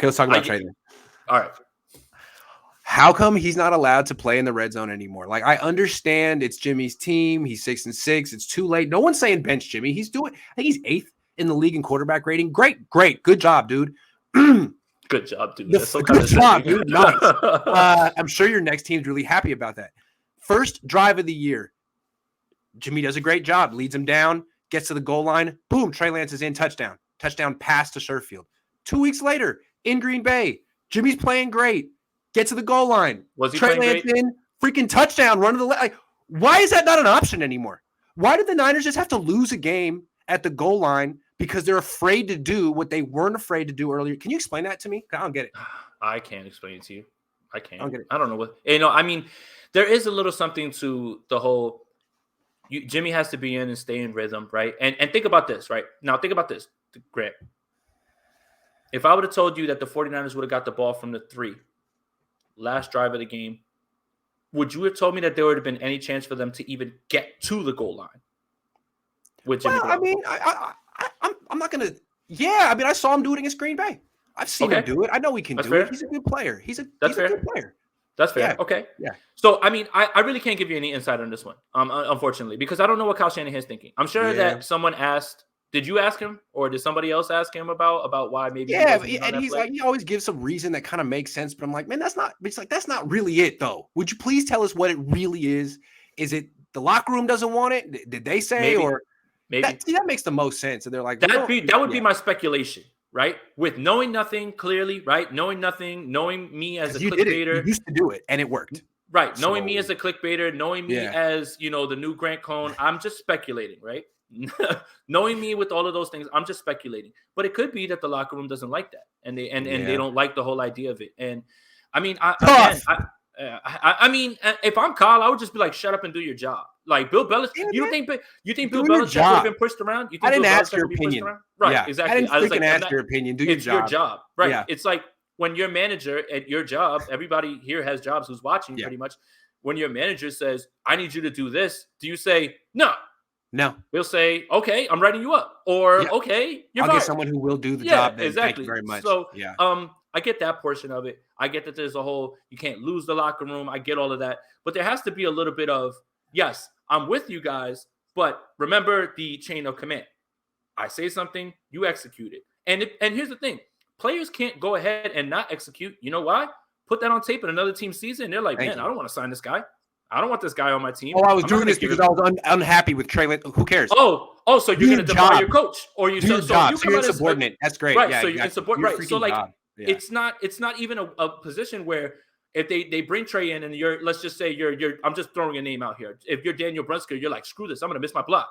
Okay, let's talk about Trey then. All right. How come he's not allowed to play in the red zone anymore? Like, I understand it's Jimmy's team. He's 6-6. It's too late. No one's saying bench Jimmy. I think he's 8th in the league in quarterback rating. Great. Good job, dude. Good job, dude. Good job, dude. Nice. I'm sure your next team's really happy about that. First drive of the year. Jimmy does a great job. Leads him down. Gets to the goal line. Boom. Trey Lance is in. Touchdown. Touchdown pass to Sherfield. 2 weeks later, in Green Bay, Jimmy's playing great. Get to the goal line. Was he Trey playing Lance great? in, freaking touchdown, run to the left. Like, why is that not an option anymore? Why did the Niners just have to lose a game at the goal line because they're afraid to do what they weren't afraid to do earlier? Can you explain that to me? I don't get it. I can't explain it to you. I can't. I don't get it. I don't know what. I mean, there is a little something to the whole. Jimmy has to be in and stay in rhythm, right? And think about this, right? Now think about this, Grant. If I would have told you that the 49ers would have got the ball from the 3, last drive of the game, would you have told me that there would have been any chance for them to even get to the goal line with Jimmy? Well, I mean, I'm not gonna. Yeah, I mean, I saw him do it against Green Bay. I've seen him do it. I know he can do it. He's a good player. He's a good player. That's fair. Yeah. Okay. Yeah. So, I mean, I really can't give you any insight on this one, unfortunately, because I don't know what Kyle Shanahan's thinking. I'm sure that someone asked. Did you ask him, or did somebody else ask him about why maybe? Yeah, and he's like, he always gives some reason that kind of makes sense, but I'm like, man, that's not really it, though. Would you please tell us what it really is? Is it the locker room doesn't want it? Did they say, or maybe that makes the most sense? And they're like, that would be my speculation, right? With knowing nothing clearly, right? Knowing nothing, knowing me as a clickbaiter. You used to do it, and it worked. Right. Knowing me as a clickbaiter, knowing me as, the new Grant Cohn, I'm just speculating, right? Knowing me with all of those things, I'm just speculating. But it could be that the locker room doesn't like that, and they don't like the whole idea of it. And I mean, I mean, if I'm Kyle, I would just be like, shut up and do your job. Like Bill Belichick, you think Bill Belichick would have been pushed around? You think I didn't Bill ask Belichick your would be pushed opinion. around? Right, exactly. I didn't ask your opinion. Do your job. It's your job, right? Yeah. It's like when your manager at your job, everybody here has jobs who's watching pretty much. When your manager says, I need you to do this, do you say, no? No. We'll say, okay, I'm writing you up. Or, okay, you're I'll fired. get someone who will do the job. Then. Exactly. Thank you very much. So, I get that portion of it. I get that there's a whole, you can't lose the locker room. I get all of that. But there has to be a little bit of, yes, I'm with you guys, but remember the chain of command. I say something, you execute it. And here's the thing. Players can't go ahead and not execute. You know why? Put that on tape and another team sees it, and they're like, I don't want to sign this guy. I don't want this guy on my team. Oh, I was doing this because I was unhappy with Trey Lance. Who cares? Oh, so you're going to defy your coach, or you so you're insubordinate. That's great, right? Yeah, so you're insubordinate, right? So like, it's not even a position where if they bring Trey in and let's just say I'm just throwing a name out here. If you're Daniel Brunskill, you're like, screw this, I'm going to miss my block.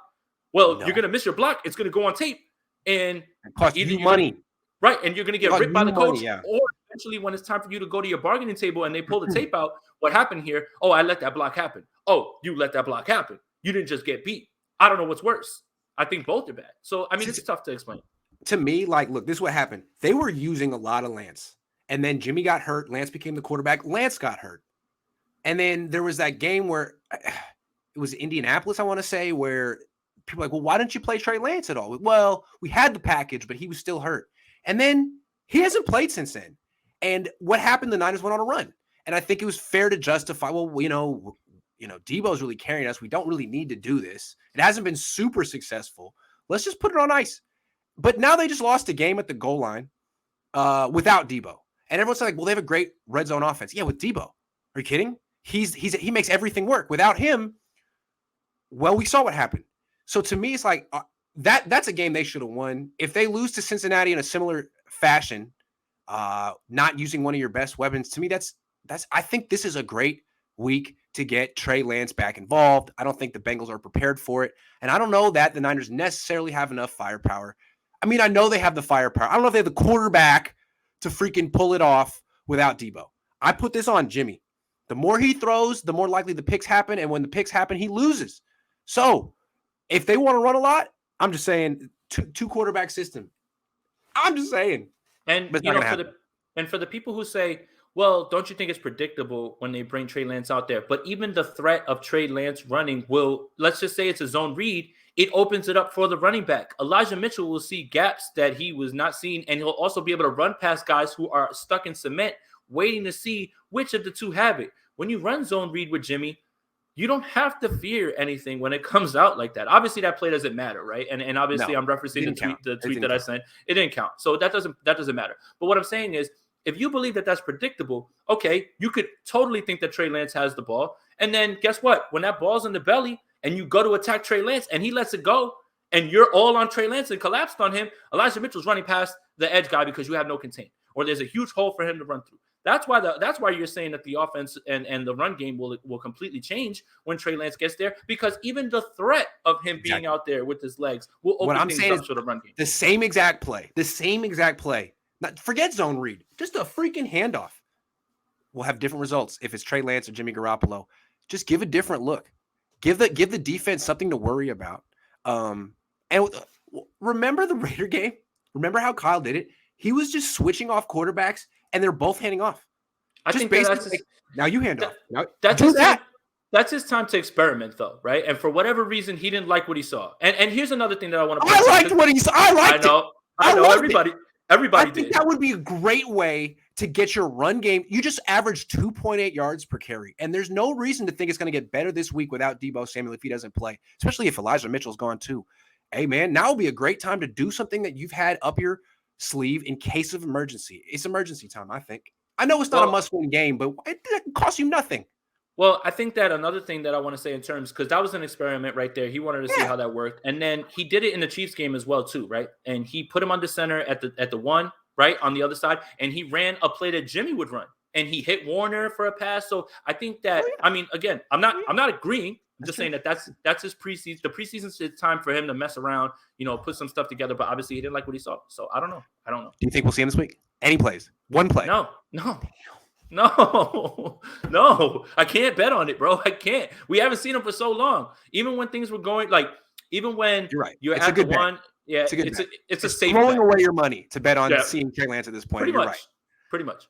Well, you're going to miss your block. It's going to go on tape, and it costs you money, right? And you're going to get ripped by the coach, or eventually when it's time for you to go to your bargaining table and they pull the tape out, what happened here? Oh, I let that block happen. Oh, you let that block happen. You didn't just get beat. I don't know what's worse. I think both are bad. So, I mean, it's tough to explain. To me, like, look, this is what happened. They were using a lot of Lance. And then Jimmy got hurt. Lance became the quarterback. Lance got hurt. And then there was that game where it was Indianapolis, I want to say, where people were like, well, why didn't you play Trey Lance at all? Well, we had the package, but he was still hurt. And then he hasn't played since then. And what happened? The Niners went on a run. And I think it was fair to justify, well, Debo's really carrying us. We don't really need to do this. It hasn't been super successful. Let's just put it on ice. But now they just lost a game at the goal line without Debo. And everyone's like, well, they have a great red zone offense. Yeah, with Debo. Are you kidding? He makes everything work. Without him, well, we saw what happened. So to me, it's like that's a game they should have won. If they lose to Cincinnati in a similar fashion, not using one of your best weapons, to me, I think this is a great week to get Trey Lance back involved. I don't think the Bengals are prepared for it. And I don't know that the Niners necessarily have enough firepower. I mean, I know they have the firepower. I don't know if they have the quarterback to freaking pull it off without Debo. I put this on Jimmy. The more he throws, the more likely the picks happen. And when the picks happen, he loses. So if they want to run a lot, I'm just saying two quarterback system. I'm just saying. And for the people who say, well, don't you think it's predictable when they bring Trey Lance out there? But even the threat of Trey Lance running let's just say it's a zone read. it opens it up for the running back. Elijah Mitchell will see gaps that he was not seeing, and he'll also be able to run past guys who are stuck in cement, waiting to see which of the two have it. When you run zone read with Jimmy, you don't have to fear anything when it comes out like that. Obviously, that play doesn't matter, right? And obviously, I'm referencing the tweet that I sent. It didn't count, so that doesn't matter. But what I'm saying is, if you believe that that's predictable, okay, you could totally think that Trey Lance has the ball, and then guess what? When that ball's in the belly and you go to attack Trey Lance and he lets it go, and you're all on Trey Lance and collapsed on him, Elijah Mitchell's running past the edge guy because you have no contain, or there's a huge hole for him to run through. That's why you're saying that the offense and the run game will completely change when Trey Lance gets there, because even the threat of him being out there with his legs will open things up to the run game. The same exact play. Not forget zone read, just a freaking handoff. We'll have different results if it's Trey Lance or Jimmy Garoppolo. Just give a different look. Give the defense something to worry about. And remember the Raider game? Remember how Kyle did it? He was just switching off quarterbacks, and they're both handing off. I think that's now you hand off. Now, that's his time to experiment, though, right? And for whatever reason, he didn't like what he saw. And here's another thing that I want to. I liked what he saw. I know. Everybody I think that would be a great way to get your run game. You just averaged 2.8 yards per carry, and there's no reason to think it's going to get better this week without Deebo Samuel if he doesn't play, especially if Elijah Mitchell's gone too. Hey, man, now will be a great time to do something that you've had up your sleeve in case of emergency. It's emergency time, I think. I know it's not a must-win game, but it costs you nothing. Well, I think that another thing that I want to say in terms, because that was an experiment right there. He wanted to see how that worked. And then he did it in the Chiefs game as well, too, right? And he put him under center at the one, right, on the other side. And he ran a play that Jimmy would run. And he hit Warner for a pass. So I think that, I mean, again, I'm not agreeing. I'm just saying that that's his preseason. The preseason's time for him to mess around, put some stuff together. But obviously he didn't like what he saw. So I don't know. Do you think we'll see him this week? Any plays? One play? No. I can't bet on it, bro. I can't. We haven't seen him for so long. Even when things were going, even when you're right, you're it's at the one. Bet. Yeah, it's a safe throwing bet. away your money to bet on seeing Trey Lance at this point. Pretty You're much. right. Pretty much.